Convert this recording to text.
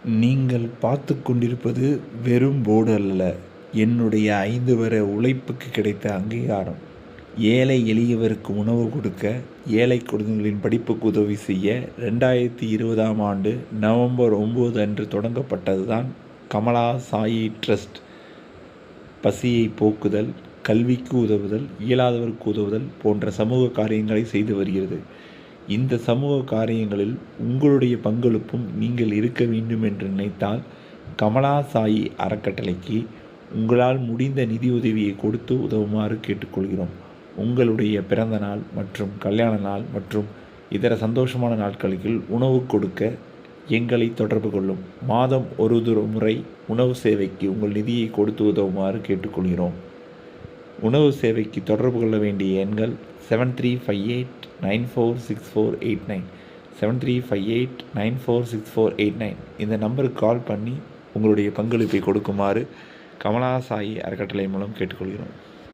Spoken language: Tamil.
நீங்கள் பார்த்து கொண்டிருப்பது வெறும் போர்டு அல்ல, என்னுடைய 5 வருட உழைப்புக்கு கிடைத்த அங்கீகாரம். ஏழை எளியவருக்கு உணவு கொடுக்க, ஏழை குழந்தைகளின் படிப்புக்கு உதவி செய்ய 2020ஆம் ஆண்டு நவம்பர் 9 அன்று தொடங்கப்பட்டது தான் கமலா சாயி ட்ரஸ்ட். பசியை போக்குதல், கல்விக்கு உதவுதல், இயலாதவருக்கு உதவுதல் போன்ற சமூக காரியங்களை செய்து வருகிறது. இந்த சமூக காரியங்களில் உங்களுடைய பங்களிப்பும் நீங்கள் இருக்க வேண்டும் என்று நினைத்தால் கமலா சாயி அறக்கட்டளைக்கு உங்களால் முடிந்த நிதியுதவியை கொடுத்து உதவுமாறு கேட்டுக்கொள்கிறோம். உங்களுடைய பிறந்த நாள் மற்றும் கல்யாண நாள் மற்றும் இதர சந்தோஷமான நாட்களுக்கு உணவு கொடுக்க எங்களை தொடர்பு கொள்ளும். மாதம் ஒரு முறை உணவு சேவைக்கு உங்கள் நிதியை கொடுத்து உதவுமாறு கேட்டுக்கொள்கிறோம். உணவு சேவைக்கு தொடர்பு கொள்ள வேண்டிய எண்கள் 7358946489 7358946489. இந்த நம்பருக்கு கால் பண்ணி உங்களுடைய பங்களிப்பை கொடுக்குமாறு கமலா சாயி அறக்கட்டளை மூலம் கேட்டுக்கொள்கிறோம்.